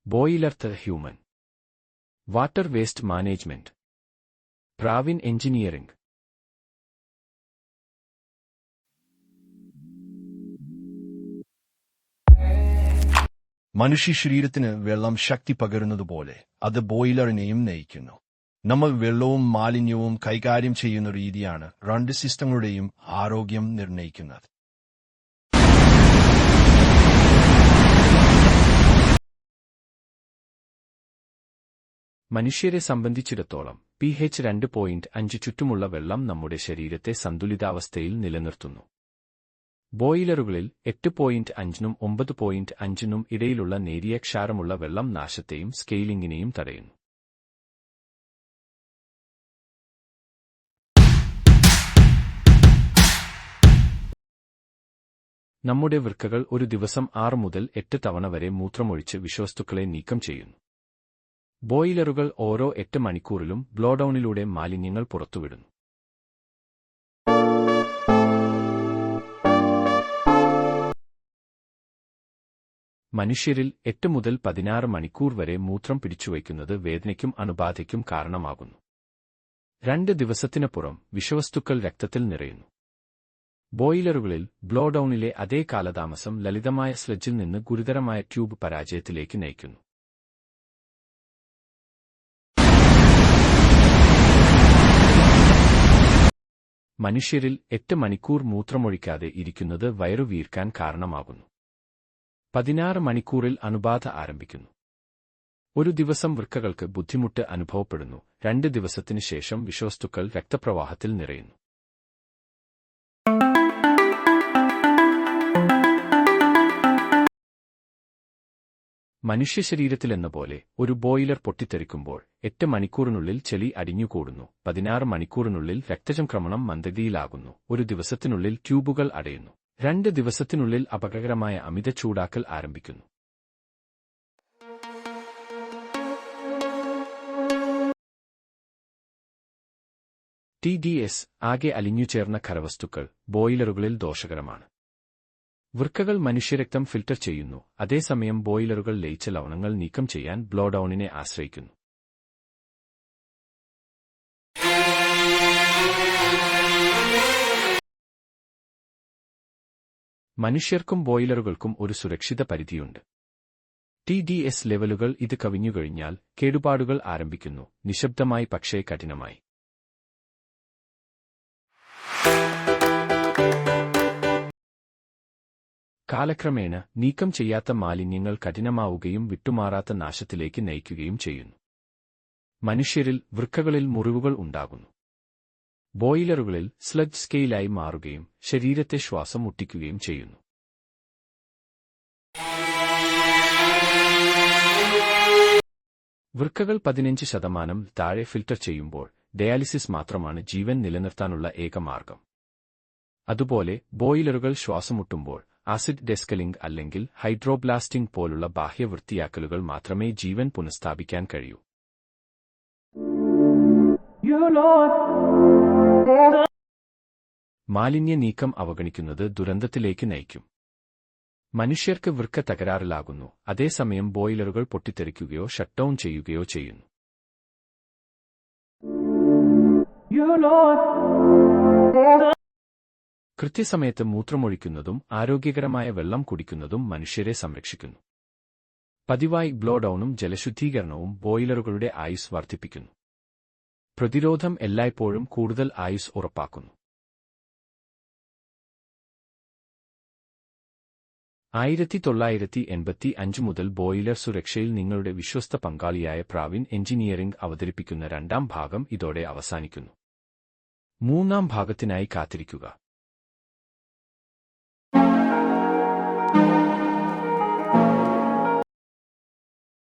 Boiler the Human. Water Waste Management. Pravin Engineering. മനുഷ്യശരീരത്തിന് വെള്ളം ശക്തി പകരുന്നതുപോലെ അത് ബോയിലറിനെയും നയിക്കുന്നു. നമ്മൾ വെള്ളവും മാലിന്യവും കൈകാര്യം ചെയ്യുന്ന രീതിയാണ് രണ്ട് സിസ്റ്റങ്ങളുടെയും ആരോഗ്യം നിർണ്ണയിക്കുന്നത്. മനുഷ്യരെ സംബന്ധിച്ചിടത്തോളം pH 2.5 ചുറ്റുമുള്ള വെള്ളം നമ്മുടെ ശരീരത്തെ സന്തുലിതാവസ്ഥയിൽ നിലനിർത്തുന്നു. ബോയിലറുകളിൽ 8.5നും 9.5നും ഇടയിലുള്ള നേരിയ ക്ഷാരമുള്ള വെള്ളം നാശത്തെയും സ്കെയിലിംഗിനെയും തടയുന്നു. നമ്മുടെ വൃക്കകൾ ഒരു ദിവസം 6 മുതൽ 8 തവണ വരെ മൂത്രമൊഴിച്ച് വിഷവസ്തുക്കളെ നീക്കം ചെയ്യുന്നു. ബോയിലറുകൾ ഓരോ 8 മണിക്കൂറിലും ബ്ലോഡൌണിലൂടെ മാലിന്യങ്ങൾ പുറത്തുവിടുന്നു. മനുഷ്യരിൽ 8 മുതൽ 16 മണിക്കൂർ വരെ മൂത്രം പിടിച്ചുവയ്ക്കുന്നത് വേദനയ്ക്കും അണുബാധയ്ക്കും കാരണമാകുന്നു. 2 ദിവസത്തിനപ്പുറം വിഷവസ്തുക്കൾ രക്തത്തിൽ നിറയുന്നു. ബോയിലറുകളിൽ ബ്ലോഡൌണിലെ അതേ കാലതാമസം ലളിതമായ സ്ലഡ്ജിൽ നിന്ന് ഗുരുതരമായ ട്യൂബ് പരാജയത്തിലേക്ക് നയിക്കുന്നു. മനുഷ്യരിൽ 8 മണിക്കൂർ മൂത്രമൊഴിക്കാതെ ഇരിക്കുന്നത് വയറു വീർക്കാൻ കാരണമാകുന്നു. 16 മണിക്കൂറിൽ അണുബാധ ആരംഭിക്കുന്നു. ഒരു ദിവസം വൃക്കകൾക്ക് ബുദ്ധിമുട്ട് അനുഭവപ്പെടുന്നു. 2 ദിവസത്തിനു ശേഷം വിഷവസ്തുക്കൾ രക്തപ്രവാഹത്തിൽ നിറയുന്നു. മനുഷ്യശരീരത്തിലെന്ന പോലെ ഒരു ബോയിലർ പൊട്ടിത്തെറിക്കുമ്പോൾ 8 മണിക്കൂറിനുള്ളിൽ ചെളി അടിഞ്ഞുകൂടുന്നു. 16 മണിക്കൂറിനുള്ളിൽ രക്തചംക്രമണം മന്ദഗതിയിലാകുന്നു. ഒരു ദിവസത്തിനുള്ളിൽ ട്യൂബുകൾ അടയുന്നു. 2 ദിവസത്തിനുള്ളിൽ അപകടകരമായ അമിത ചൂടാക്കൽ ആരംഭിക്കുന്നു. TDS ആകെ അലിഞ്ഞുചേർന്ന ഖരവസ്തുക്കൾ ബോയിലറുകളിൽ ദോഷകരമാണ്. വൃക്കകൾ മനുഷ്യരക്തം ഫിൽട്ടർ ചെയ്യുന്നു. അതേസമയം ബോയിലറുകൾ ലയിച്ച ലവണങ്ങൾ നീക്കം ചെയ്യാൻ ബ്ലോഡൌണിനെ ആശ്രയിക്കുന്നു. മനുഷ്യർക്കും ബോയിലറുകൾക്കും ഒരു സുരക്ഷിത പരിധിയുണ്ട്. TDS ലെവലുകൾ ഇത് കവിഞ്ഞുകഴിഞ്ഞാൽ കേടുപാടുകൾ ആരംഭിക്കുന്നു, നിശബ്ദമായി പക്ഷേ കഠിനമായി. കാലക്രമേണ നീക്കം ചെയ്യാത്ത മാലിന്യങ്ങൾ കഠിനമാവുകയും വിട്ടുമാറാത്ത നാശത്തിലേക്ക് നയിക്കുകയും ചെയ്യുന്നു. മനുഷ്യരിൽ വൃക്കകളിൽ മുറിവുകൾ ഉണ്ടാകുന്നു. ബോയിലറുകളിൽ സ്ലഡ്ജ് സ്കെയിലായി മാറുകയും ശരീരത്തെ ശ്വാസം മുട്ടിക്കുകയും ചെയ്യുന്നു. വൃക്കകൾ 15% താഴെ ഫിൽട്ടർ ചെയ്യുമ്പോൾ ഡയാലിസിസ് മാത്രമാണ് ജീവൻ നിലനിർത്താനുള്ള ഏക മാർഗം. അതുപോലെ ബോയിലറുകൾ ശ്വാസമുട്ടുമ്പോൾ ആസിഡ് ഡെസ്കലിംഗ് അല്ലെങ്കിൽ ഹൈഡ്രോബ്ലാസ്റ്റിംഗ് പോലുള്ള ബാഹ്യ വൃത്തിയാക്കലുകൾ മാത്രമേ ജീവൻ പുനഃസ്ഥാപിക്കാൻ കഴിയൂ. മാലിന്യ നീക്കം അവഗണിക്കുന്നത് ദുരന്തത്തിലേക്ക് നയിക്കും. മനുഷ്യർക്ക് വൃക്ക തകരാറിലാകുന്നു. അതേസമയം ബോയിലറുകൾ പൊട്ടിത്തെറിക്കുകയോ ഷട്ട് ഡൗൺ ചെയ്യുകയോ ചെയ്യുന്നു. കൃത്യസമയത്ത് മൂത്രമൊഴിക്കുന്നതും ആരോഗ്യകരമായ വെള്ളം കുടിക്കുന്നതും മനുഷ്യരെ സംരക്ഷിക്കുന്നു. പതിവായി ബ്ലോഡൌണും ജലശുദ്ധീകരണവും ബോയിലറുകളുടെ ആയുസ് വർദ്ധിപ്പിക്കുന്നു. പ്രതിരോധം എല്ലായ്പ്പോഴും കൂടുതൽ ആയുസ് ഉറപ്പാക്കുന്നു. 1985 മുതൽ ബോയിലർ സുരക്ഷയിൽ നിങ്ങളുടെ വിശ്വസ്ത പങ്കാളിയായ പ്രാവിൻ എഞ്ചിനീയറിംഗ് അവതരിപ്പിക്കുന്ന 2ാം ഭാഗം ഇതോടെ അവസാനിക്കുന്നു. 3ാം ഭാഗത്തിനായി കാത്തിരിക്കുക.